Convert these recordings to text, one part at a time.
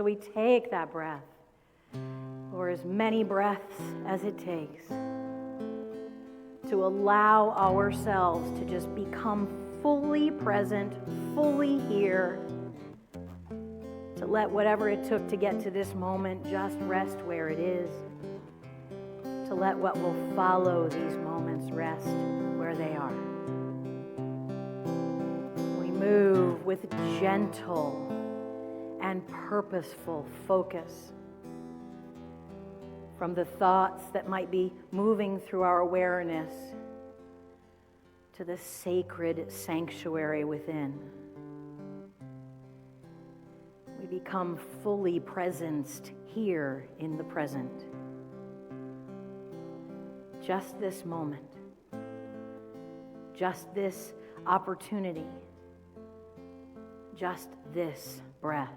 we take that breath, or as many breaths as it takes, to allow ourselves to just become fully present, fully here, to let whatever it took to get to this moment just rest where it is, to let what will follow these moments rest where they are. We move with gentle and purposeful focus from the thoughts that might be moving through our awareness to the sacred sanctuary within. We become fully presenced here in the present. Just this moment, just this opportunity, just this breath.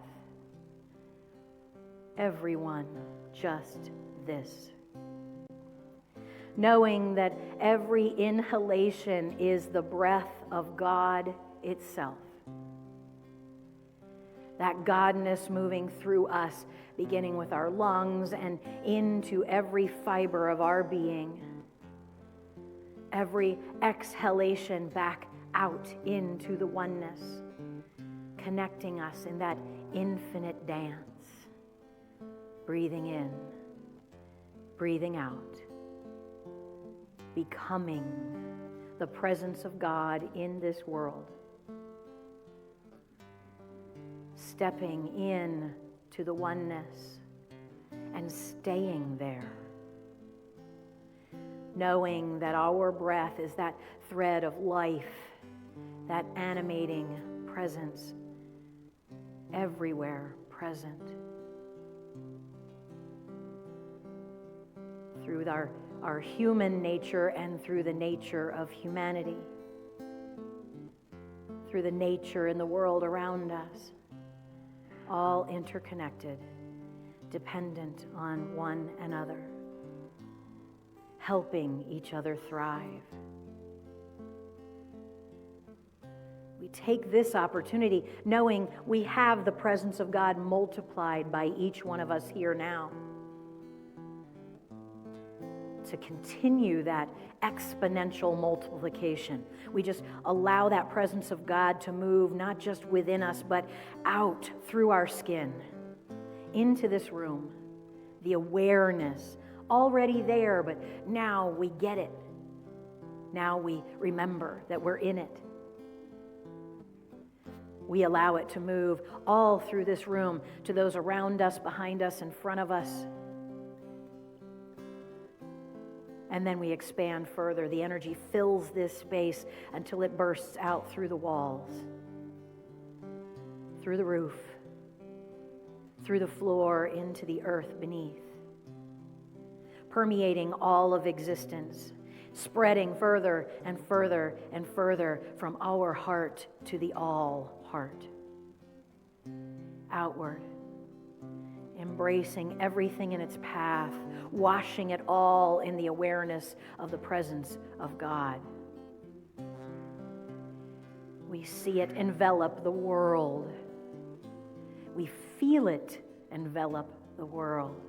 Everyone, just this. Knowing that every inhalation is the breath of God itself. That Godness moving through us, beginning with our lungs and into every fiber of our being. Every exhalation back out into the oneness, connecting us in that infinite dance. Breathing in, breathing out, becoming the presence of God in this world. Stepping in to the oneness and staying there. Knowing that our breath is that thread of life, that animating presence, everywhere present. Through our human nature and through the nature of humanity. Through the nature in the world around us. All interconnected, dependent on one another, helping each other thrive. We take this opportunity knowing we have the presence of God multiplied by each one of us here now, to continue that exponential multiplication. We just allow that presence of God to move not just within us, but out through our skin, into this room. The awareness, already there, but now we get it. Now we remember that we're in it. We allow it to move all through this room, to those around us, behind us, in front of us. And then we expand further. The energy fills this space until it bursts out through the walls, through the roof, through the floor, into the earth beneath, permeating all of existence, spreading further and further and further from our heart to the all heart, outward. Embracing everything in its path, washing it all in the awareness of the presence of God. We see it envelop the world. We feel it envelop the world.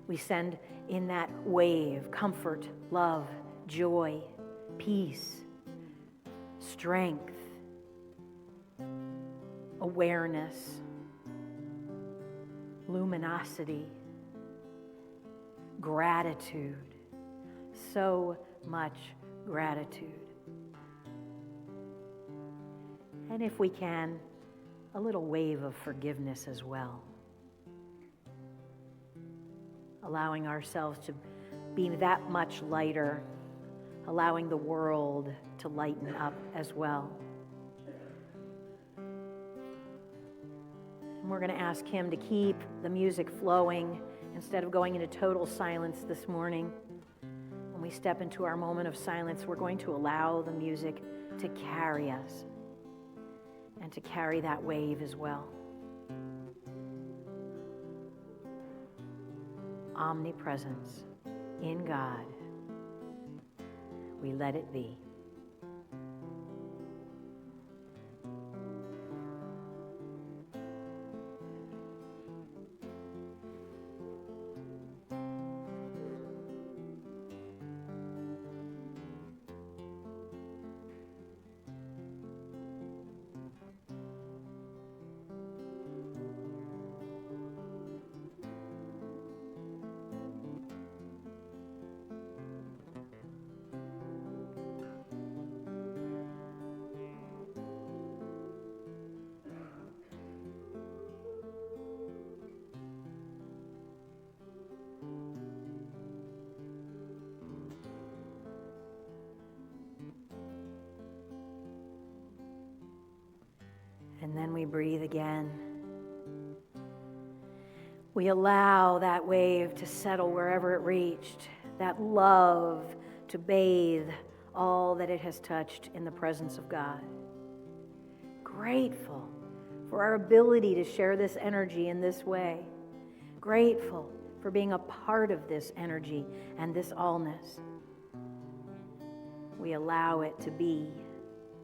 We send in that wave comfort, love, joy, peace, strength, awareness, luminosity, gratitude, so much gratitude. And if we can, a little wave of forgiveness as well. Allowing ourselves to be that much lighter, allowing the world to lighten up as well. And we're going to ask him to keep the music flowing instead of going into total silence this morning. When we step into our moment of silence, we're going to allow the music to carry us and to carry that wave as well. Omnipresence in God. We let it be. And then we breathe again. We allow that wave to settle wherever it reached, that love to bathe all that it has touched in the presence of God. Grateful for our ability to share this energy in this way. Grateful for being a part of this energy and this allness. We allow it to be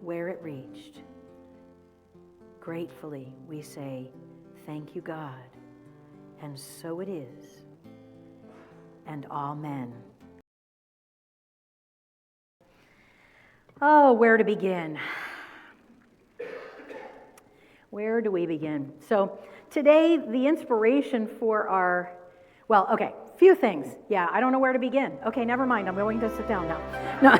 where it reached. Gratefully, we say, thank you, God. And so it is. And amen. Oh, where to begin? Where do we begin? So today, the inspiration for few things. Yeah, I don't know where to begin. Okay, never mind. I'm going to sit down now. No.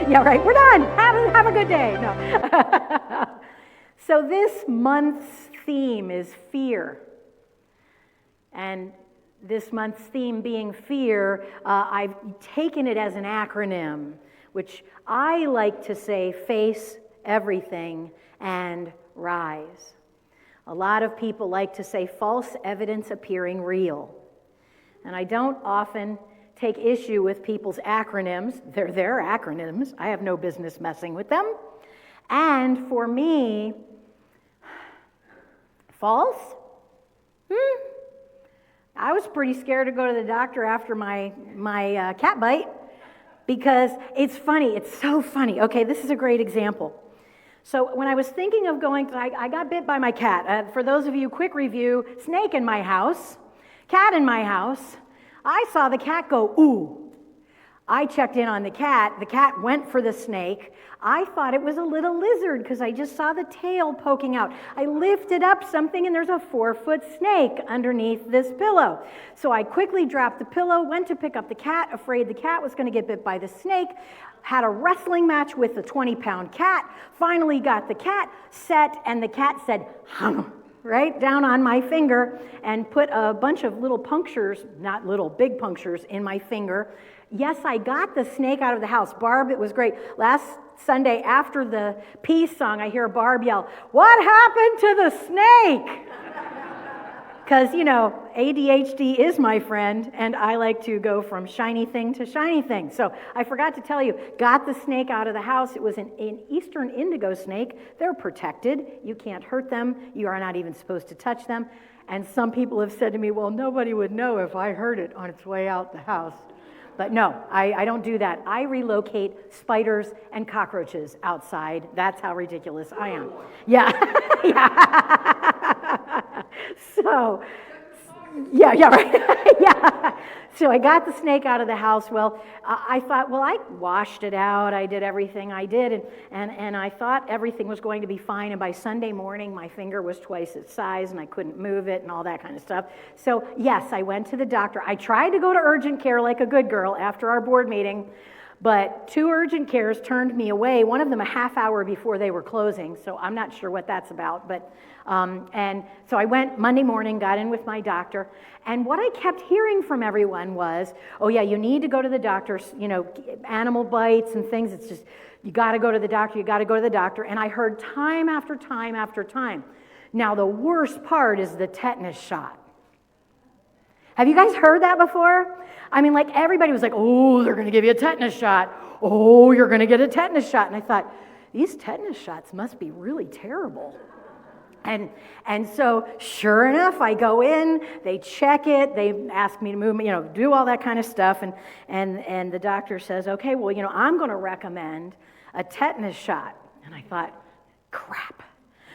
Yeah, right. We're done. Have a good day. No. So this month's theme is fear. And this month's theme being fear, I've taken it as an acronym, which I like to say face everything and rise. A lot of people like to say false evidence appearing real. And I don't often take issue with people's acronyms. They're their acronyms. I have no business messing with them. And for me, false? I was pretty scared to go to the doctor after my cat bite because it's funny. It's so funny. Okay, this is a great example. So when I was thinking of going, I got bit by my cat. For those of you, quick review, snake in my house, cat in my house. I saw the cat go, ooh. I checked in on the cat. The cat went for the snake. I thought it was a little lizard because I just saw the tail poking out. I lifted up something and there's a 4-foot snake underneath this pillow. So I quickly dropped the pillow, went to pick up the cat, afraid the cat was going to get bit by the snake, had a wrestling match with the 20-pound cat, finally got the cat set, and the cat said, hum, right down on my finger and put a bunch of little punctures, not little, big punctures in my finger. Yes, I got the snake out of the house. Barb, it was great. Last Sunday after the peace song, I hear Barb yell, "What happened to the snake?" Because, ADHD is my friend, and I like to go from shiny thing to shiny thing. So I forgot to tell you, got the snake out of the house. It was an eastern indigo snake. They're protected. You can't hurt them. You are not even supposed to touch them. And some people have said to me, well, nobody would know if I hurt it on its way out the house. But no, I don't do that. I relocate spiders and cockroaches outside. That's how ridiculous I am. Yeah. Yeah. So, yeah, right. Yeah. So I got the snake out of the house. Well, I thought, I washed it out. I did everything I did, and I thought everything was going to be fine. And by Sunday morning, my finger was twice its size, and I couldn't move it and all that kind of stuff. So, yes, I went to the doctor. I tried to go to urgent care like a good girl after our board meeting, but 2 urgent cares turned me away, one of them a half hour before they were closing, so I'm not sure what that's about. But and so I went Monday morning, got in with my doctor, and what I kept hearing from everyone was, oh yeah, you need to go to the doctor, animal bites and things, it's just, you got to go to the doctor, and I heard time after time after time. Now the worst part is the tetanus shot. Have you guys heard that before? I mean, like everybody was like, oh, they're going to give you a tetanus shot. Oh, you're going to get a tetanus shot. And I thought, these tetanus shots must be really terrible. And so sure enough, I go in, they check it, they ask me to move, do all that kind of stuff. And the doctor says, okay, well, I'm going to recommend a tetanus shot. And I thought, crap.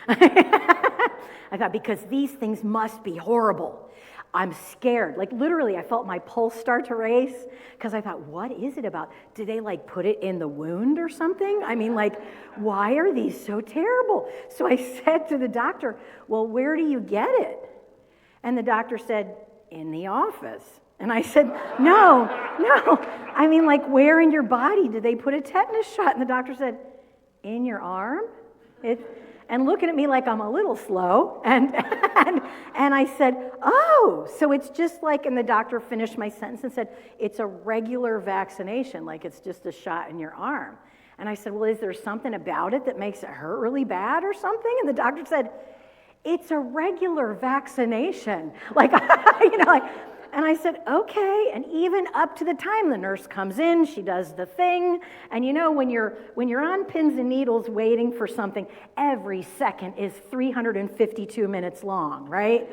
I thought, because these things must be horrible. I'm scared. Like literally, I felt my pulse start to race because I thought, what is it about? Did they put it in the wound or something? I mean, why are these so terrible? So I said to the doctor, well, where do you get it? And the doctor said, in the office. And I said, no. I mean, where in your body did they put a tetanus shot? And the doctor said, in your arm? And looking at me like I'm a little slow. And I said, oh, so it's just and the doctor finished my sentence and said, it's a regular vaccination, it's just a shot in your arm. And I said, well, is there something about it that makes it hurt really bad or something? And the doctor said, it's a regular vaccination. Like, and I said, okay. And even up to the time the nurse comes in, she does the thing. And when you're on pins and needles waiting for something, every second is 352 minutes long, right?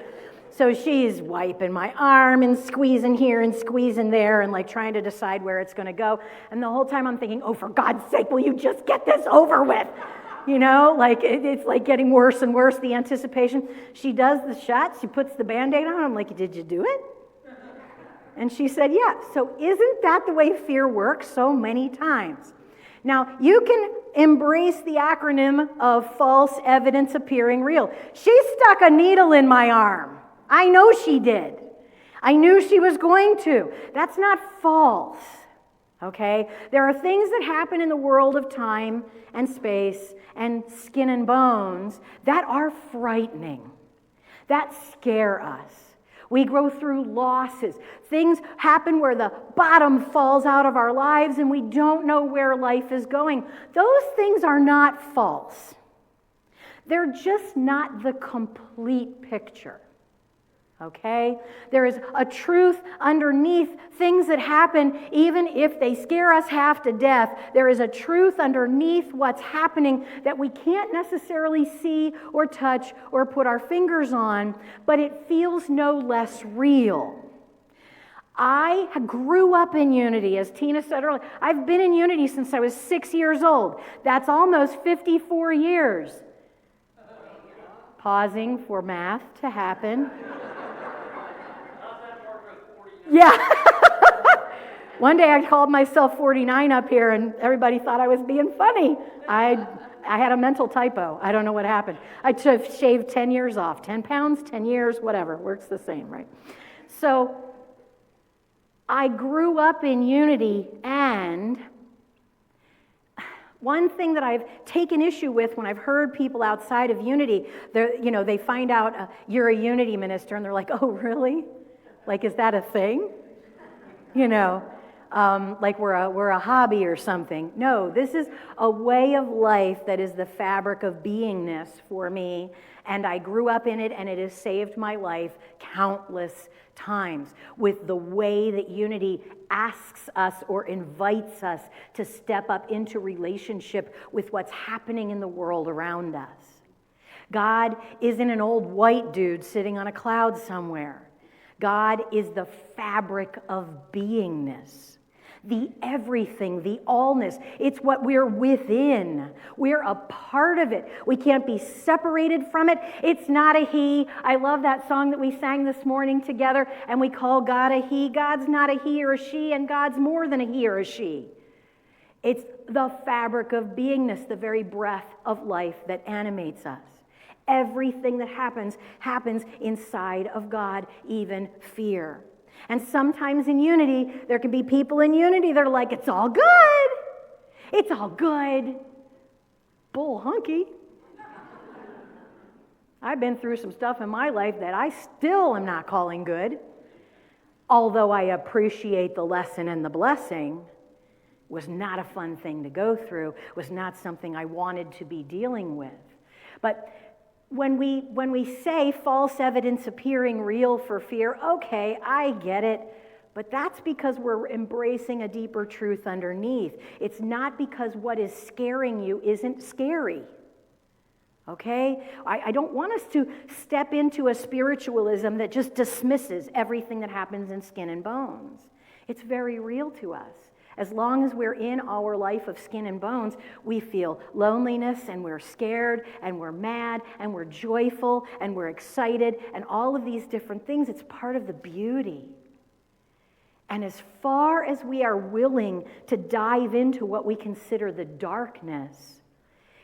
So she's wiping my arm and squeezing here and squeezing there and like trying to decide where it's going to go. And the whole time I'm thinking, oh, for God's sake, will you just get this over with? It's like getting worse and worse, the anticipation. She does the shot. She puts the Band-Aid on. I'm like, did you do it? And she said, yeah. So isn't that the way fear works so many times? Now, you can embrace the acronym of false evidence appearing real. She stuck a needle in my arm. I know she did. I knew she was going to. That's not false, okay? There are things that happen in the world of time and space and skin and bones that are frightening, that scare us. We go through losses. Things happen where the bottom falls out of our lives and we don't know where life is going. Those things are not false. They're just not the complete picture. Okay? There is a truth underneath things that happen, even if they scare us half to death. There is a truth underneath what's happening that we can't necessarily see or touch or put our fingers on, but it feels no less real. I grew up in unity, as Tina said earlier. I've been in unity since I was 6 years old. That's almost 54 years. Pausing for math to happen. Yeah. One day I called myself 49 up here and everybody thought I was being funny. I had a mental typo. I don't know what happened. I shaved 10 years off. 10 pounds, 10 years, whatever. Works the same, right? So I grew up in unity, and one thing that I've taken issue with when I've heard people outside of unity, they find out you're a unity minister and they're like, oh, really? Like, is that a thing? Like we're a hobby or something. No, this is a way of life that is the fabric of beingness for me, and I grew up in it, and it has saved my life countless times with the way that unity asks us or invites us to step up into relationship with what's happening in the world around us. God isn't an old white dude sitting on a cloud somewhere. God is the fabric of beingness, the everything, the allness. It's what we're within. We're a part of it. We can't be separated from it. It's not a he. I love that song that we sang this morning together, and we call God a he. God's not a he or a she, and God's more than a he or a she. It's the fabric of beingness, the very breath of life that animates us. Everything that happens inside of God, even fear. And sometimes in unity, there can be people in unity that are like, it's all good. It's all good. Bull hunky. I've been through some stuff in my life that I still am not calling good. Although I appreciate the lesson and the blessing, was not a fun thing to go through, was not something I wanted to be dealing with. But when we say false evidence appearing real for fear, okay, I get it, but that's because we're embracing a deeper truth underneath. It's not because what is scaring you isn't scary, okay? I don't want us to step into a spiritualism that just dismisses everything that happens in skin and bones. It's very real to us. As long as we're in our life of skin and bones, we feel loneliness, and we're scared, and we're mad, and we're joyful, and we're excited, and all of these different things. It's part of the beauty. And as far as we are willing to dive into what we consider the darkness,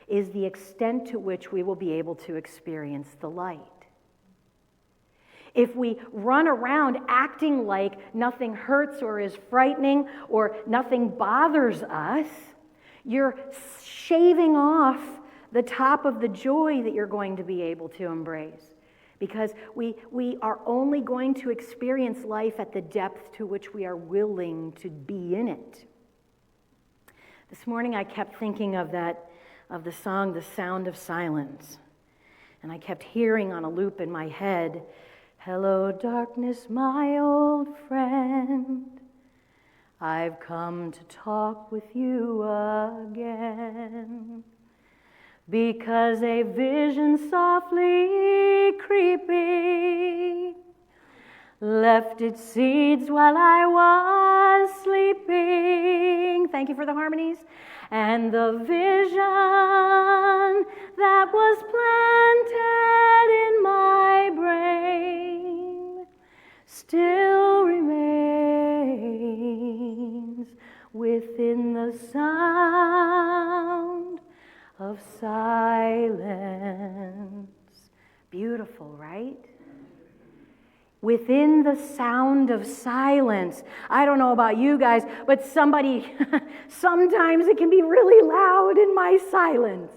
is the extent to which we will be able to experience the light. If we run around acting like nothing hurts or is frightening or nothing bothers us, you're shaving off the top of the joy that you're going to be able to embrace. Because we are only going to experience life at the depth to which we are willing to be in it. This morning I kept thinking of the song, The Sound of Silence. And I kept hearing on a loop in my head, "Hello, darkness, my old friend. I've come to talk with you again. Because a vision softly creeping left its seeds while I was sleeping." Thank you for the harmonies. "And the vision that was planted in my brain still remains within the sound of silence." Beautiful, right? Within the sound of silence. I don't know about you guys, but sometimes it can be really loud in my silence,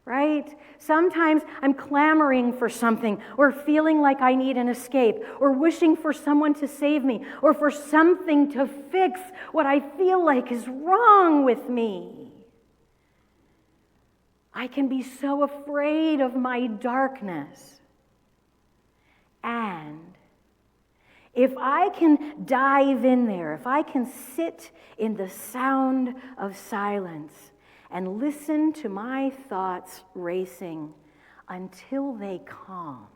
right? Sometimes I'm clamoring for something, or feeling like I need an escape, or wishing for someone to save me, or for something to fix what I feel like is wrong with me. I can be so afraid of my darkness. And if I can dive in there, if I can sit in the sound of silence and listen to my thoughts racing until they calm.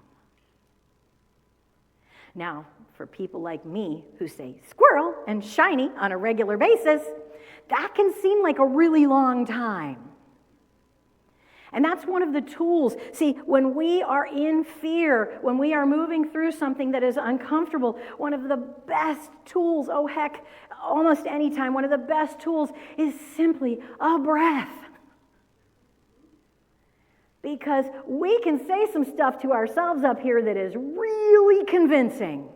Now, for people like me who say squirrel and shiny on a regular basis, that can seem like a really long time. And that's one of the tools. See, when we are in fear, when we are moving through something that is uncomfortable, one of the best tools, oh heck, almost any time, one of the best tools is simply a breath. Because we can say some stuff to ourselves up here that is really convincing.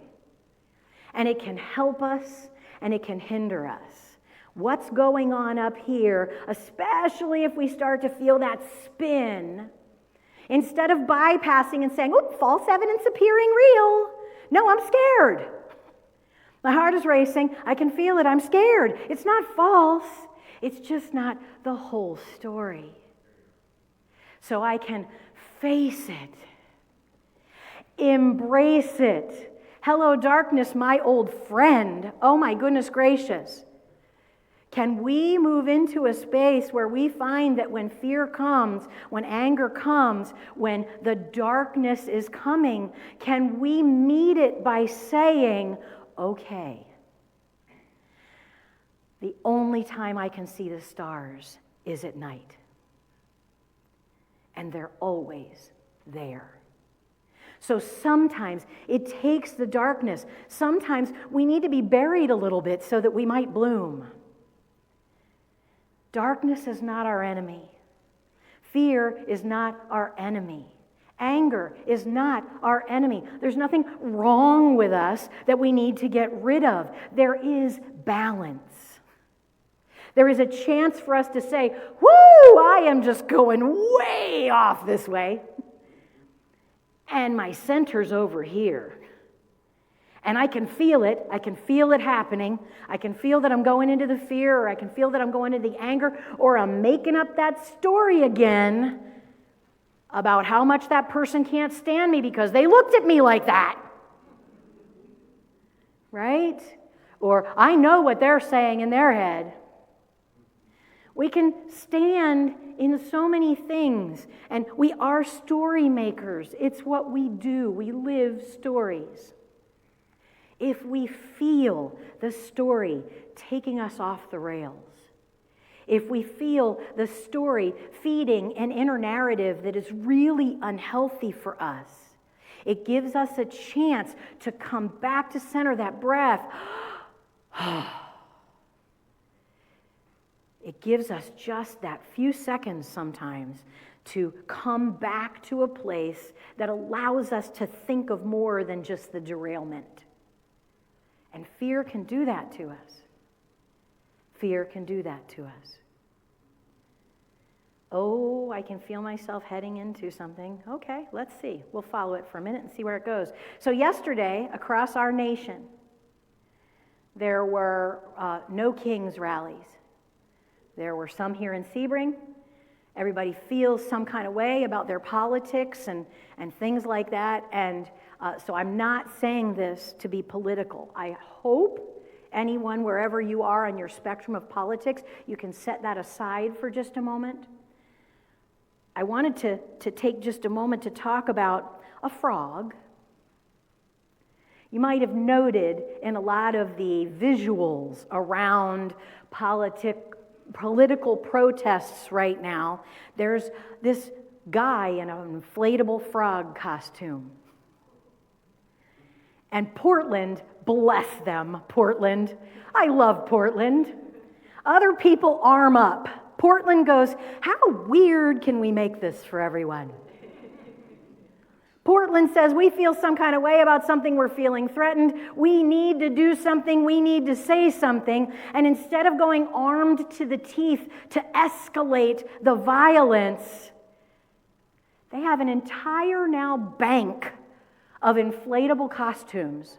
And it can help us and it can hinder us. What's going on up here, especially if we start to feel that spin, instead of bypassing and saying, "Oh, false evidence appearing real. No, I'm scared. My heart is racing. I can feel it. I'm scared. It's not false. It's just not the whole story." So I can face it, embrace it. Hello, darkness, my old friend. Oh, my goodness gracious. Can we move into a space where we find that when fear comes, when anger comes, when the darkness is coming, can we meet it by saying, "Okay, the only time I can see the stars is at night. And they're always there." So sometimes it takes the darkness. Sometimes we need to be buried a little bit so that we might bloom. Darkness is not our enemy. Fear is not our enemy. Anger is not our enemy. There's nothing wrong with us that we need to get rid of. There is balance. There is a chance for us to say, "Whoo, I am just going way off this way. And my center's over here. And I can feel it. I can feel it happening. I can feel that I'm going into the fear, or I can feel that I'm going into the anger, or I'm making up that story again about how much that person can't stand me because they looked at me like that." Right? Or I know what they're saying in their head. We can stand in so many things, and we are story makers. It's what we do. We live stories. If we feel the story taking us off the rails, if we feel the story feeding an inner narrative that is really unhealthy for us, it gives us a chance to come back to center, that breath. It gives us just that few seconds sometimes to come back to a place that allows us to think of more than just the derailment. And fear can do that to us. Fear can do that to us. Oh, I can feel myself heading into something. Okay, let's see. We'll follow it for a minute and see where it goes. So yesterday, across our nation, there were No Kings rallies. There were some here in Sebring. Everybody feels some kind of way about their politics and things like that. And so I'm not saying this to be political. I hope anyone, wherever you are on your spectrum of politics, you can set that aside for just a moment. I wanted to take just a moment to talk about a frog. You might have noted in a lot of the visuals around political protests right now, there's this guy in an inflatable frog costume. And Portland, bless them, Portland. I love Portland. Other people arm up. Portland goes, how weird can we make this for everyone? Portland says, we feel some kind of way about something, we're feeling threatened, we need to do something, we need to say something, and instead of going armed to the teeth to escalate the violence, they have an entire now bank of inflatable costumes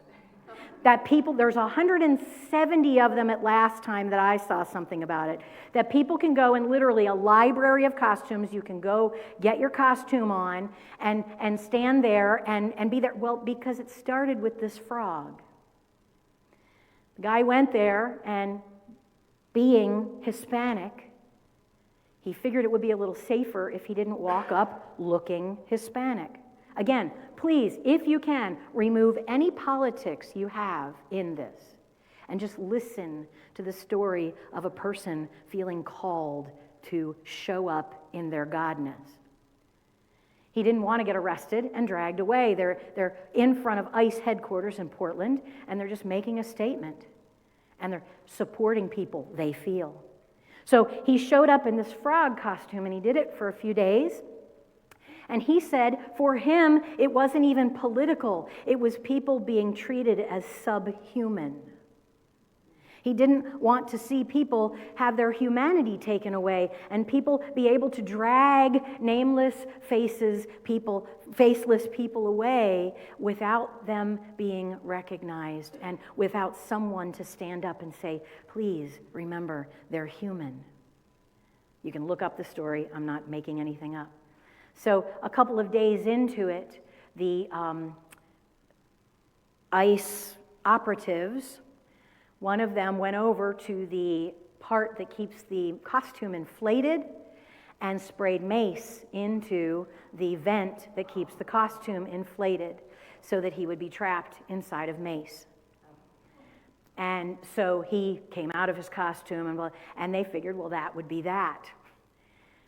that people, there's 170 of them at last time that I saw something about it, that people can go in literally a library of costumes. You can go get your costume on and stand there and be there. Well, because it started with this frog. The guy went there, and being Hispanic, he figured it would be a little safer if he didn't walk up looking Hispanic. Again, please, if you can, remove any politics you have in this and just listen to the story of a person feeling called to show up in their godness. He didn't want to get arrested and dragged away. They're in front of ICE headquarters in Portland, and they're just making a statement. And they're supporting people they feel. So he showed up in this frog costume, and he did it for a few days. And he said for him, it wasn't even political. It was people being treated as subhuman. He didn't want to see people have their humanity taken away and people be able to drag nameless faceless people away without them being recognized and without someone to stand up and say, please remember, they're human. You can look up the story. I'm not making anything up. So a couple of days into it, the ICE operatives, one of them went over to the part that keeps the costume inflated and sprayed mace into the vent that keeps the costume inflated so that he would be trapped inside of mace. And so he came out of his costume, and they figured, well, that would be that.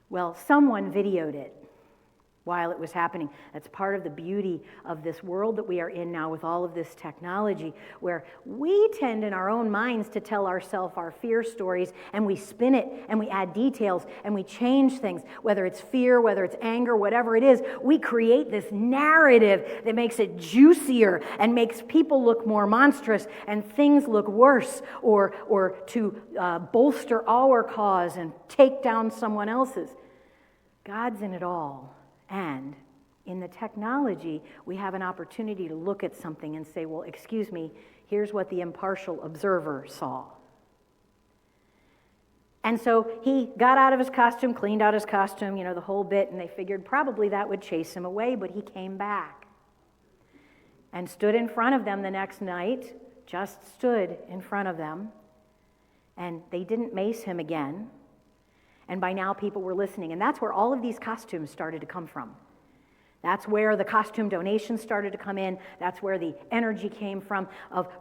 Well, someone videoed it while it was happening. That's part of the beauty of this world that we are in now with all of this technology, where we tend in our own minds to tell ourselves our fear stories, and we spin it, and we add details, and we change things, whether it's fear, whether it's anger, whatever it is. We create this narrative that makes it juicier and makes people look more monstrous and things look worse, or to bolster our cause and take down someone else's. God's in it all. And in the technology, we have an opportunity to look at something and say, well, excuse me, here's what the impartial observer saw. And so he got out of his costume, cleaned out his costume, the whole bit, and they figured probably that would chase him away, but he came back and stood in front of them the next night, just stood in front of them, and they didn't mace him again. And by now people were listening. And that's where all of these costumes started to come from. That's where the costume donations started to come in. That's where the energy came from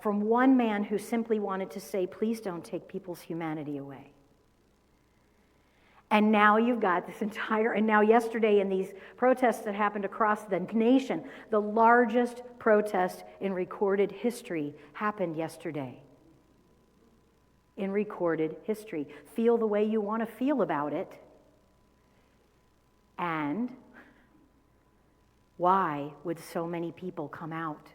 one man who simply wanted to say, please don't take people's humanity away. And now you've got this and now yesterday in these protests that happened across the nation, the largest protest in recorded history happened yesterday. In recorded history. Feel the way you want to feel about it. And why would so many people come out?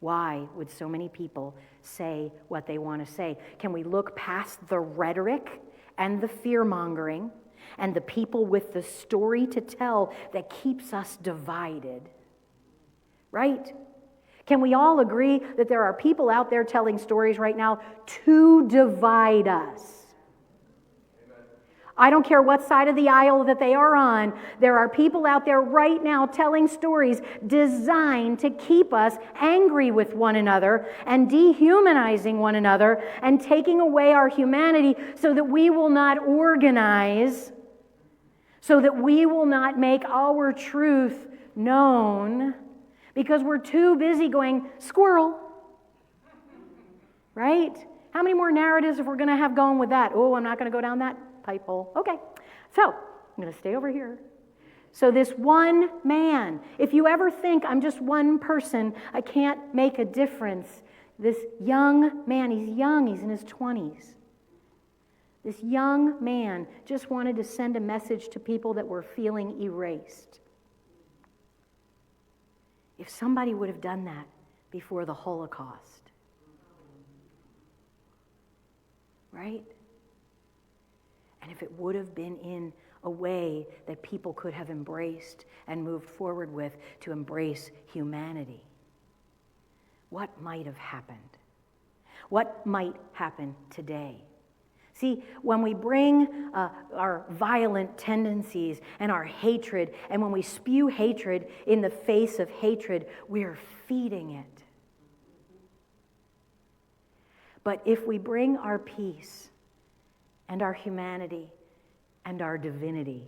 Why would so many people say what they want to say? Can we look past the rhetoric and the fear-mongering and the people with the story to tell that keeps us divided? Right? Can we all agree that there are people out there telling stories right now to divide us? Amen. I don't care what side of the aisle that they are on. There are people out there right now telling stories designed to keep us angry with one another and dehumanizing one another and taking away our humanity so that we will not organize, so that we will not make our truth known, because we're too busy going, squirrel, right? How many more narratives if we're going to have going with that? Oh, I'm not going to go down that pipe hole. Okay, so I'm going to stay over here. So this one man, if you ever think I'm just one person, I can't make a difference, this young man, he's young, he's in his 20s. This young man just wanted to send a message to people that were feeling erased. If somebody would have done that before the Holocaust, right? And if it would have been in a way that people could have embraced and moved forward with to embrace humanity, what might have happened? What might happen today? See, when we bring our violent tendencies and our hatred, and when we spew hatred in the face of hatred, we're feeding it. But if we bring our peace and our humanity and our divinity,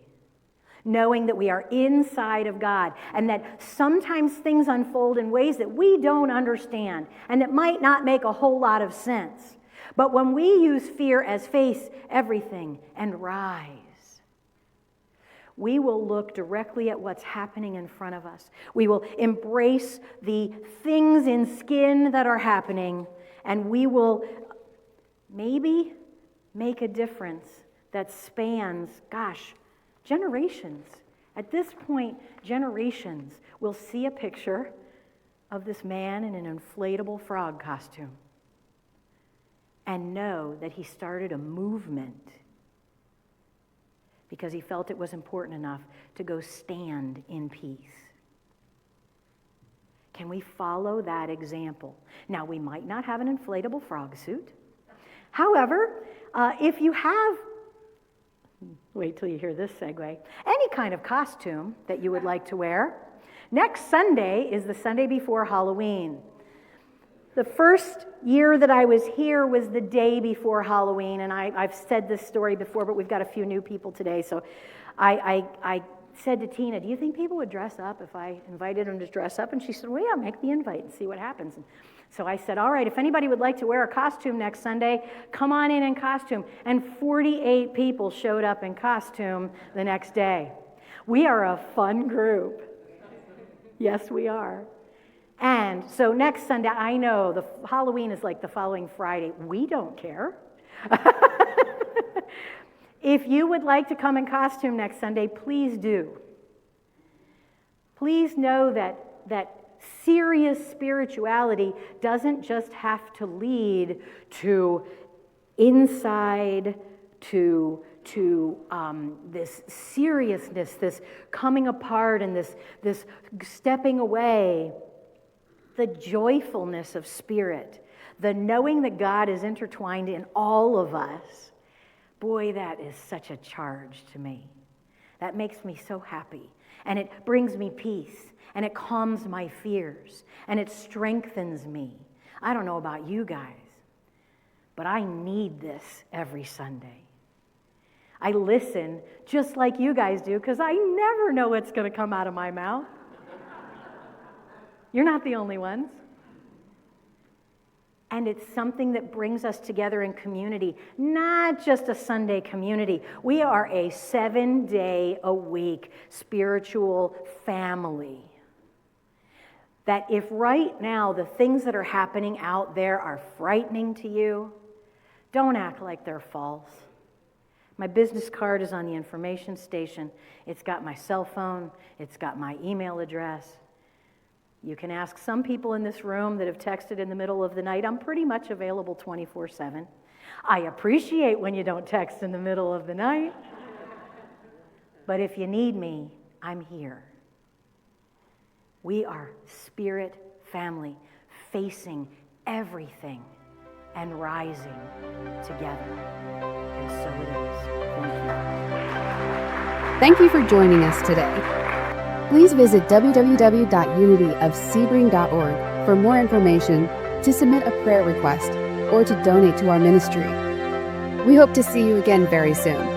knowing that we are inside of God and that sometimes things unfold in ways that we don't understand and that might not make a whole lot of sense. But when we use fear as face everything and rise, we will look directly at what's happening in front of us. We will embrace the things in skin that are happening, and we will maybe make a difference that spans, generations. At this point, generations will see a picture of this man in an inflatable frog costume and know that he started a movement because he felt it was important enough to go stand in peace. Can we follow that example? Now, we might not have an inflatable frog suit. However, if you have, wait till you hear this segue, any kind of costume that you would like to wear, next Sunday is the Sunday before Halloween. The first year that I was here was the day before Halloween, and I've said this story before, but we've got a few new people today, so I said to Tina, do you think people would dress up if I invited them to dress up? And she said, well, yeah, make the invite and see what happens. And so I said, all right, if anybody would like to wear a costume next Sunday, come on in costume. And 48 people showed up in costume the next day. We are a fun group. Yes, we are. And so next Sunday, I know the Halloween is like the following Friday. We don't care. If you would like to come in costume next Sunday, please do. Please know that serious spirituality doesn't just have to lead to inside, to this seriousness, this coming apart, and this stepping away. The joyfulness of spirit, the knowing that God is intertwined in all of us, boy, that is such a charge to me. That makes me so happy, and it brings me peace, and it calms my fears, and it strengthens me. I don't know about you guys, but I need this every Sunday. I listen just like you guys do, because I never know what's going to come out of my mouth. You're not the only ones. And it's something that brings us together in community, not just a Sunday community. We are a 7-day-a-week spiritual family. That if right now the things that are happening out there are frightening to you, don't act like they're false. My business card is on the information station. It's got my cell phone. It's got my email address. You can ask some people in this room that have texted in the middle of the night. I'm pretty much available 24/7. I appreciate when you don't text in the middle of the night. But if you need me, I'm here. We are spirit family, facing everything and rising together. And so it is. Thank you. Thank you for joining us today. Please visit www.unityofsebring.org for more information, to submit a prayer request, or to donate to our ministry. We hope to see you again very soon.